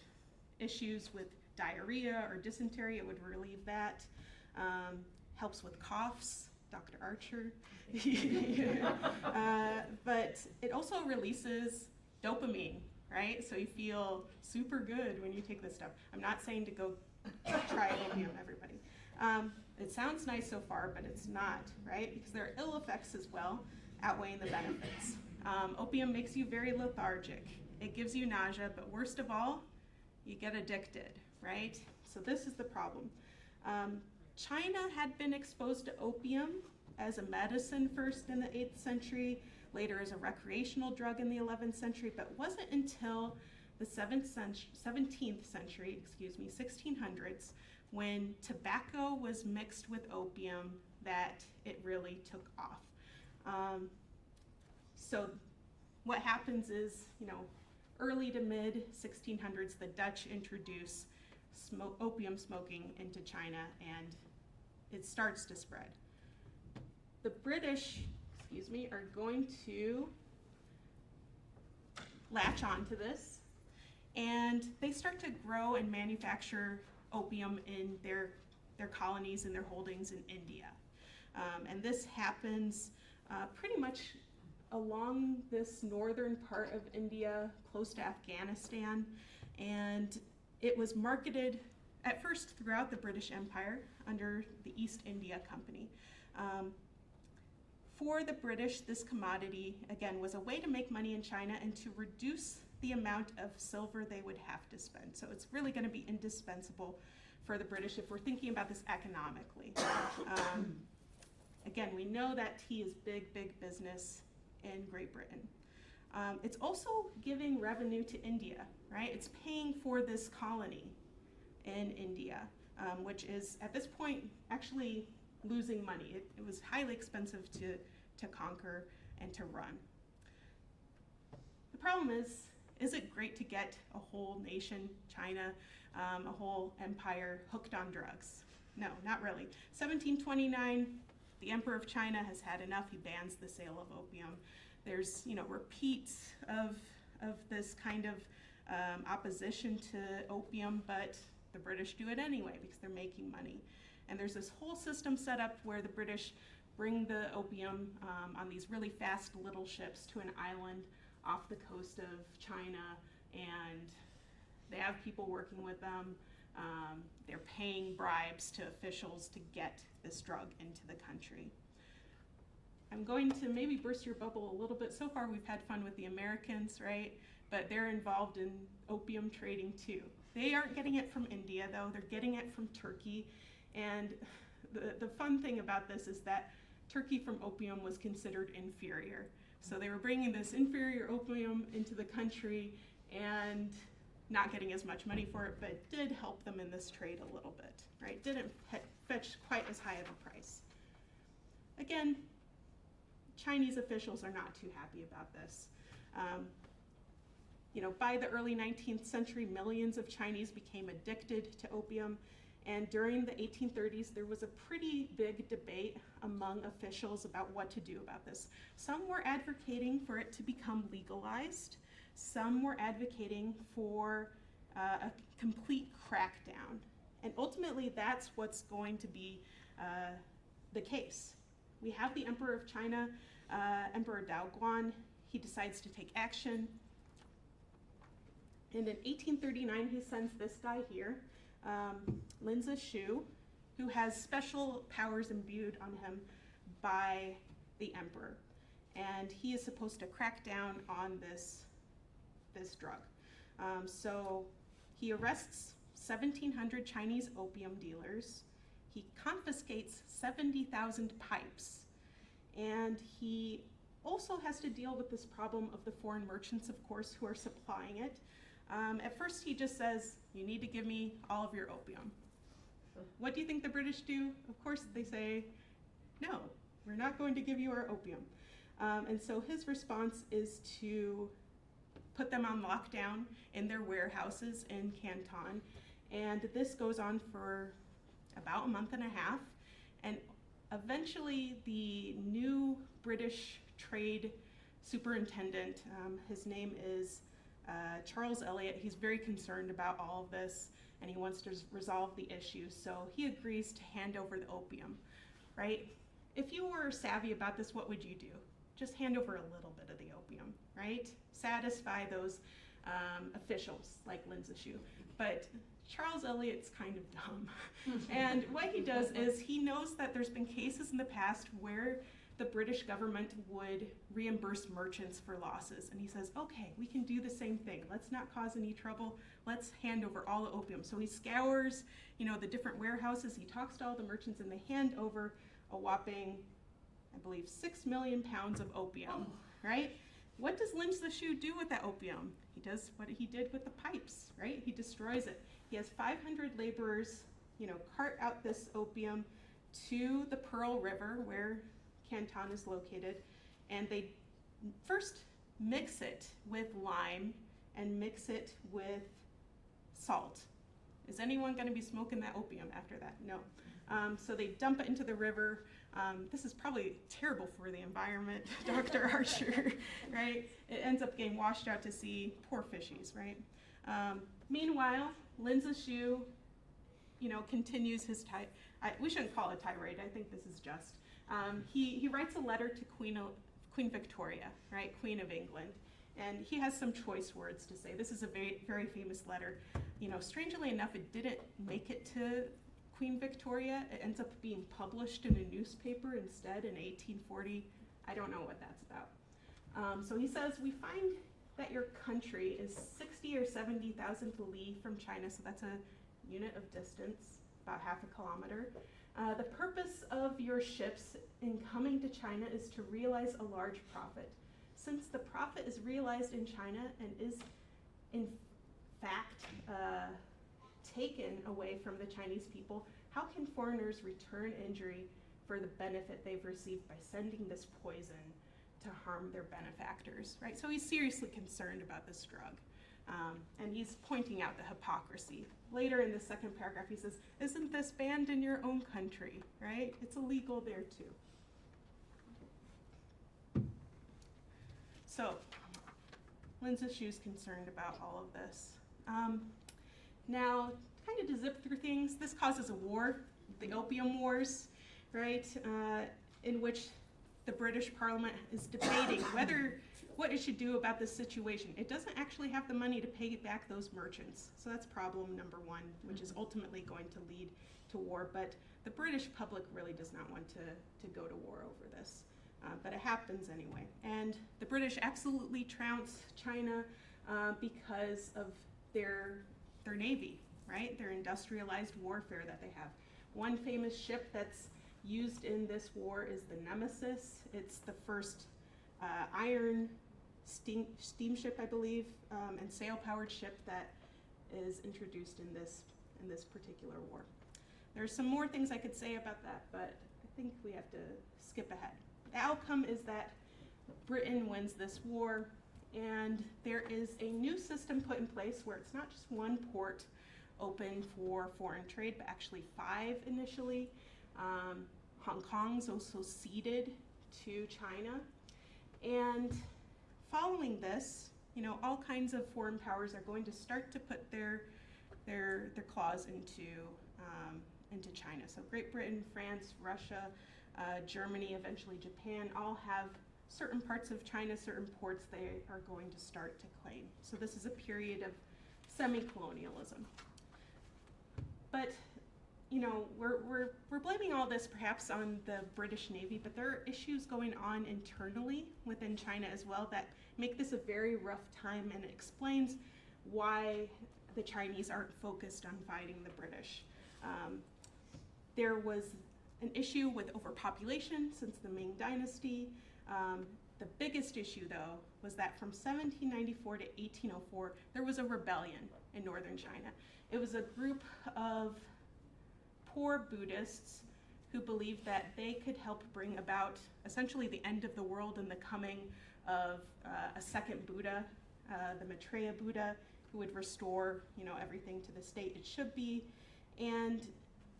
A: issues with diarrhea or dysentery, it would relieve that. Helps with coughs, Dr. Archer. But it also releases dopamine, right? So you feel super good when you take this stuff. I'm not saying to go try opium, everybody. It sounds nice so far, but it's not, right? Because there are ill effects as well, outweighing the benefits. Opium makes you very lethargic. It gives you nausea, but worst of all, you get addicted, right? So this is the problem. China had been exposed to opium as a medicine first in the 8th century, later as a recreational drug in the 11th century, but it wasn't until the 17th century, 1600s, when tobacco was mixed with opium that it really took off. So what happens is, early to mid 1600s, the Dutch introduce opium smoking into China, and it starts to spread. The British, are going to latch onto this, and they start to grow and manufacture opium in their their colonies and their holdings in India. And this happens pretty much along this northern part of India, close to Afghanistan, and it was marketed at first throughout the British Empire under the East India Company. For the British, this commodity, again, was a way to make money in China and to reduce the amount of silver they would have to spend. So it's really going to be indispensable for the British if we're thinking about this economically. Again, we know that tea is big, big business in Great Britain. It's also giving revenue to India, right? It's paying for this colony in India, which is at this point actually losing money. It was highly expensive to conquer and to run. The problem is it great to get a whole nation, China, a whole empire hooked on drugs? No, not really. 1729, the Emperor of China has had enough. He bans the sale of opium. There's, repeats of this kind of opposition to opium, but the British do it anyway because they're making money. And there's this whole system set up where the British bring the opium on these really fast little ships to an island off the coast of China, and they have people working with them. They're paying bribes to officials to get this drug into the country. I'm going to maybe burst your bubble a little bit. So far we've had fun with the Americans, right? But they're involved in opium trading too. They aren't getting it from India though, they're getting it from Turkey. And the fun thing about this is that Turkey from opium was considered inferior. So they were bringing this inferior opium into the country and not getting as much money for it, but it did help them in this trade a little bit, right? Didn't fetch quite as high of a price. Again, Chinese officials are not too happy about this. By the early 19th century, millions of Chinese became addicted to opium. And during the 1830s, there was a pretty big debate among officials about what to do about this. Some were advocating for it to become legalized. Some were advocating for a complete crackdown. And ultimately, that's what's going to be the case. We have the Emperor of China, Emperor Daoguan. He decides to take action. And in 1839, he sends this guy here, Lin Zexu, who has special powers imbued on him by the emperor. And he is supposed to crack down on this drug. So he arrests 1,700 Chinese opium dealers. He confiscates 70,000 pipes. And he also has to deal with this problem of the foreign merchants, of course, who are supplying it. At first he just says, you need to give me all of your opium. What do you think the British do? Of course they say, no, we're not going to give you our opium. And so his response is to put them on lockdown in their warehouses in Canton. And this goes on for about a month and a half. And eventually the new British trade superintendent, his name is Charles Elliot. He's very concerned about all of this and he wants to resolve the issue. So he agrees to hand over the opium, right? If you were savvy about this, what would you do? Just hand over a little bit of the opium, right? Satisfy those officials like Lin Zexu. But Charles Elliot's kind of dumb. And what he does is he knows that there's been cases in the past where the British government would reimburse merchants for losses. And he says, okay, we can do the same thing. Let's not cause any trouble. Let's hand over all the opium. So he scours, the different warehouses. He talks to all the merchants and they hand over a whopping, I believe, 6 million pounds of opium, right? What does Lin Zexu do with that opium? He does what he did with the pipes, right? He destroys it. He has 500 laborers, cart out this opium to the Pearl River where Canton is located, and they first mix it with lime and mix it with salt. Is anyone going to be smoking that opium after that? No. So they dump it into the river. This is probably terrible for the environment, Dr. Archer, right? It ends up getting washed out to sea. Poor fishies, right? Meanwhile, Lin Zexu, continues his we shouldn't call it a tirade, I think this is just. He writes a letter to Queen Victoria, right, Queen of England, and he has some choice words to say. This is a very, very famous letter. You know, strangely enough, it didn't make it to Queen Victoria. It ends up being published in a newspaper instead in 1840. I don't know what that's about. So he says, we find that your country is 60 or 70,000 li from China, so that's a unit of distance, about half a kilometer. The purpose of your ships in coming to China is to realize a large profit. Since the profit is realized in China and is in fact taken away from the Chinese people, how can foreigners return injury for the benefit they've received by sending this poison to harm their benefactors, right? So he's seriously concerned about this drug. And he's pointing out the hypocrisy. Later in the second paragraph, he says, isn't this banned in your own country, right? It's illegal there too. So, Lin Zexu's concerned about all of this. Now, kind of to zip through things, this causes a war, the Opium Wars, right? In which the British Parliament is debating what it should do about this situation. It doesn't actually have the money to pay back those merchants. So that's problem number one, which is ultimately going to lead to war. But the British public really does not want to go to war over this. But it happens anyway. And the British absolutely trounce China because of their navy, right? Their industrialized warfare that they have. One famous ship that's used in this war is the Nemesis. It's the first iron steamship, I believe, and sail-powered ship that is introduced in this particular war. There's some more things I could say about that, but I think we have to skip ahead. The outcome is that Britain wins this war, and there is a new system put in place where it's not just one port open for foreign trade, but actually 5 initially. Hong Kong's also ceded to China. And following this, you know, all kinds of foreign powers are going to start to put their claws into China. So Great Britain, France, Russia, Germany, eventually Japan, all have certain parts of China, certain ports they are going to start to claim. So this is a period of semi-colonialism. But you know, we're blaming all this perhaps on the British Navy, but there are issues going on internally within China as well that make this a very rough time, and it explains why the Chinese aren't focused on fighting the British. There was an issue with overpopulation since the Ming Dynasty. The biggest issue, though, was that from 1794 to 1804, there was a rebellion in northern China. It was a group of poor Buddhists who believed that they could help bring about essentially the end of the world and the coming of a second Buddha, the Maitreya Buddha, who would restore, you know, everything to the state it should be. And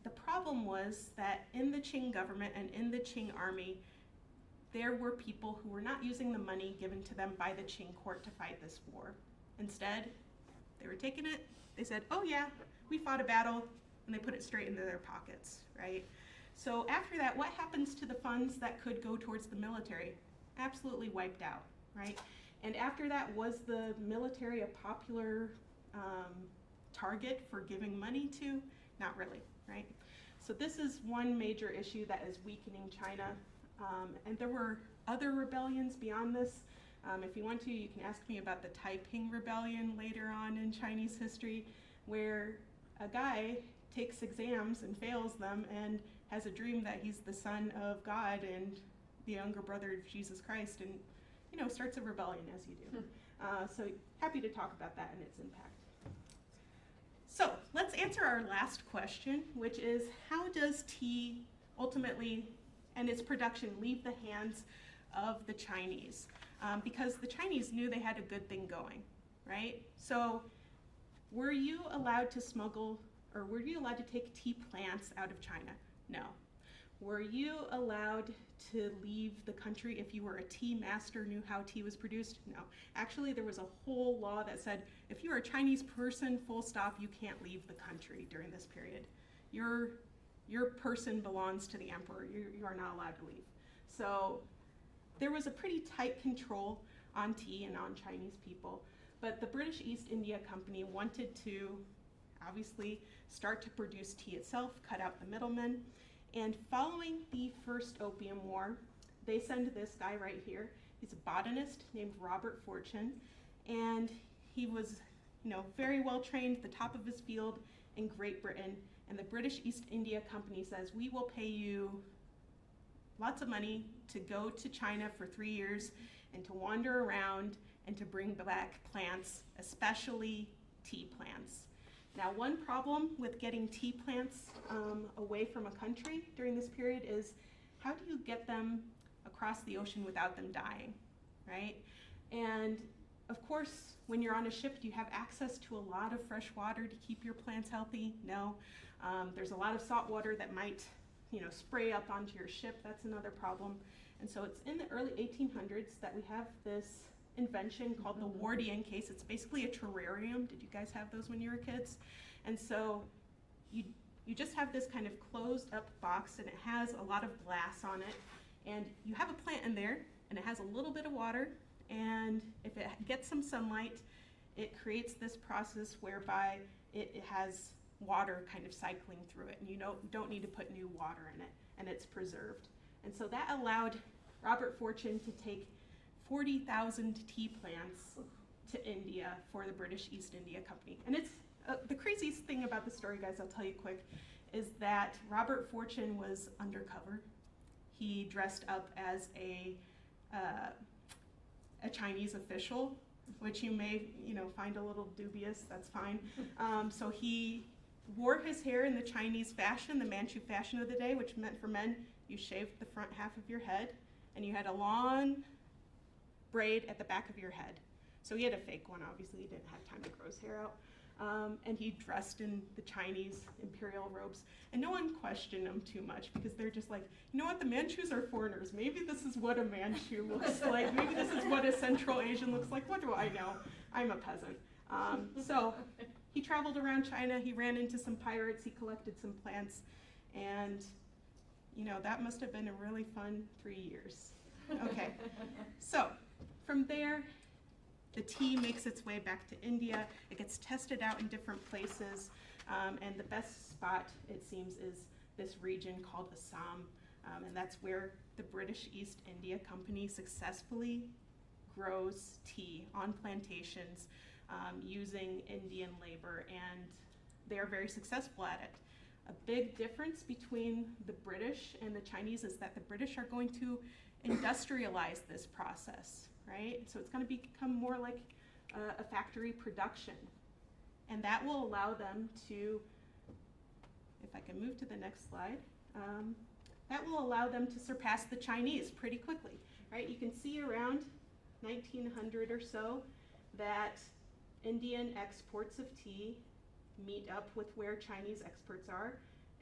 A: the problem was that in the Qing government and in the Qing army, there were people who were not using the money given to them by the Qing court to fight this war. Instead, they were taking it, they said, oh yeah, we fought a battle, and they put it straight into their pockets, right? So after that, what happens to the funds that could go towards the military? Absolutely wiped out, right? And after that, was the military a popular target for giving money to? Not really, right? So this is one major issue that is weakening China. And there were other rebellions beyond this. If you want to, you can ask me about the Taiping Rebellion later on in Chinese history, where a guy takes exams and fails them and has a dream that he's the son of God and the younger brother of Jesus Christ, and, you know, starts a rebellion as you do. So happy to talk about that and its impact. So let's answer our last question, which is, how does tea ultimately and its production leave the hands of the Chinese? Because the Chinese knew they had a good thing going, right? So were you allowed to smuggle, or were you allowed to take tea plants out of China? No. Were you allowed to leave the country if you were a tea master, knew how tea was produced? No. Actually, there was a whole law that said if you're a Chinese person, full stop, you can't leave the country during this period. Your your person belongs to the emperor. You are not allowed to leave. So there was a pretty tight control on tea and on Chinese people, but the British East India Company wanted to obviously start to produce tea itself, cut out the middlemen, and following the First Opium War, they send this guy right here. He's a botanist named Robert Fortune, and he was, very well trained, the top of his field in Great Britain, and the British East India Company says, we will pay you lots of money to go to China for 3 years and to wander around and to bring back plants, especially tea plants. Now, one problem with getting tea plants away from a country during this period is how do you get them across the ocean without them dying, right? And of course, when you're on a ship, do you have access to a lot of fresh water to keep your plants healthy? No. There's a lot of salt water that might, spray up onto your ship. That's another problem. And so it's in the early 1800s that we have this invention called the Wardian case. It's basically a terrarium. Did you guys have those when you were kids? And so you just have this kind of closed up box, and it has a lot of glass on it. And you have a plant in there, and it has a little bit of water, and if it gets some sunlight, it creates this process whereby it has water kind of cycling through it, and you don't need to put new water in it, and it's preserved. And so that allowed Robert Fortune to take 40,000 tea plants to India for the British East India Company. And it's the craziest thing about the story, guys, I'll tell you quick, is that Robert Fortune was undercover. He dressed up as a Chinese official, which you may find a little dubious. That's fine. So he wore his hair in the Chinese fashion, the Manchu fashion of the day, which meant for men you shaved the front half of your head, and you had a long braid at the back of your head. So he had a fake one, obviously. He didn't have time to grow his hair out. And he dressed in the Chinese imperial robes. And no one questioned him too much because they're just like, you know what, the Manchus are foreigners. Maybe this is what a Manchu looks like. Maybe this is what a Central Asian looks like. What do I know? I'm a peasant. So he traveled around China. He ran into some pirates. He collected some plants. And, that must have been a really fun 3 years. Okay, so from there, the tea makes its way back to India. It gets tested out in different places, and the best spot, it seems, is this region called Assam, and that's where the British East India Company successfully grows tea on plantations using Indian labor, and they are very successful at it. A big difference between the British and the Chinese is that the British are going to industrialize this process, right? So it's going to become more like a factory production. And that will allow them to, if I can move to the next slide, that will allow them to surpass the Chinese pretty quickly, right? You can see around 1900 or so that Indian exports of tea meet up with where Chinese exports are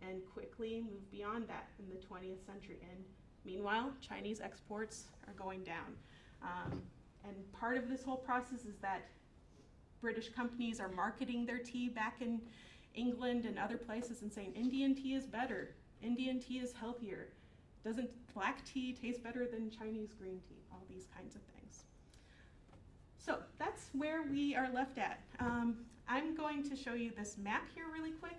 A: and quickly move beyond that in the 20th century. And meanwhile, Chinese exports are going down. And part of this whole process is that British companies are marketing their tea back in England and other places and saying, Indian tea is better, Indian tea is healthier, doesn't black tea taste better than Chinese green tea, all these kinds of things. So that's where we are left at. I'm going to show you this map here really quick.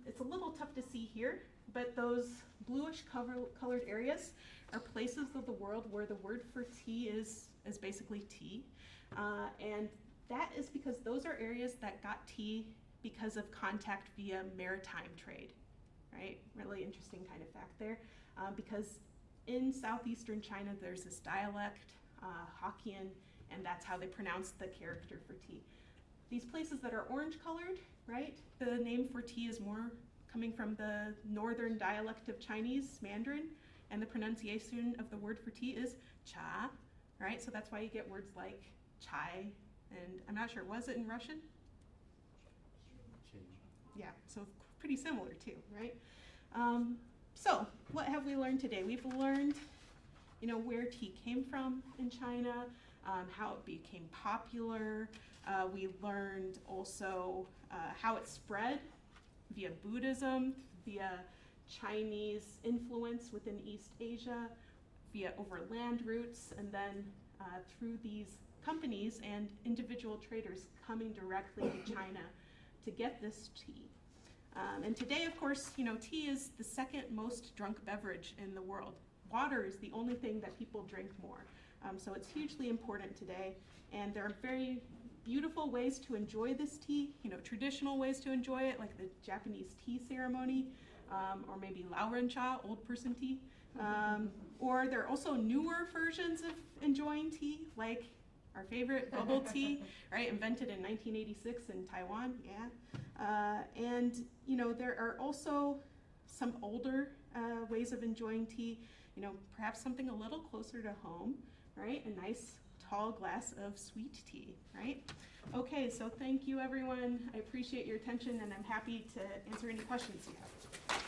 A: It's a little tough to see here, but those bluish colored areas are places of the world where the word for tea is basically tea. And that is because those are areas that got tea because of contact via maritime trade, right? Really interesting kind of fact there. Because in southeastern China, there's this dialect, Hokkien, and that's how they pronounce the character for tea. These places that are orange colored, right? The name for tea is more coming from the northern dialect of Chinese, Mandarin, and the pronunciation of the word for tea is cha, right? So that's why you get words like chai, and I'm not sure, was it in Russian? Yeah, so pretty similar too, right? So what have we learned today? We've learned, where tea came from in China, how it became popular. We learned also how it spread via Buddhism, via Chinese influence within East Asia via overland routes, and then through these companies and individual traders coming directly to China to get this tea. And today, of course, tea is the second most drunk beverage in the world. Water is the only thing that people drink more. So it's hugely important today. And there are very beautiful ways to enjoy this tea, traditional ways to enjoy it, like the Japanese tea ceremony, or maybe Laurie cha, old person tea. Or there are also newer versions of enjoying tea, like our favorite bubble tea, right, invented in 1986 in Taiwan, and there are also some older ways of enjoying tea, perhaps something a little closer to home, right, a nice tall glass of sweet tea, right? Okay, so thank you everyone. I appreciate your attention, and I'm happy to answer any questions you have.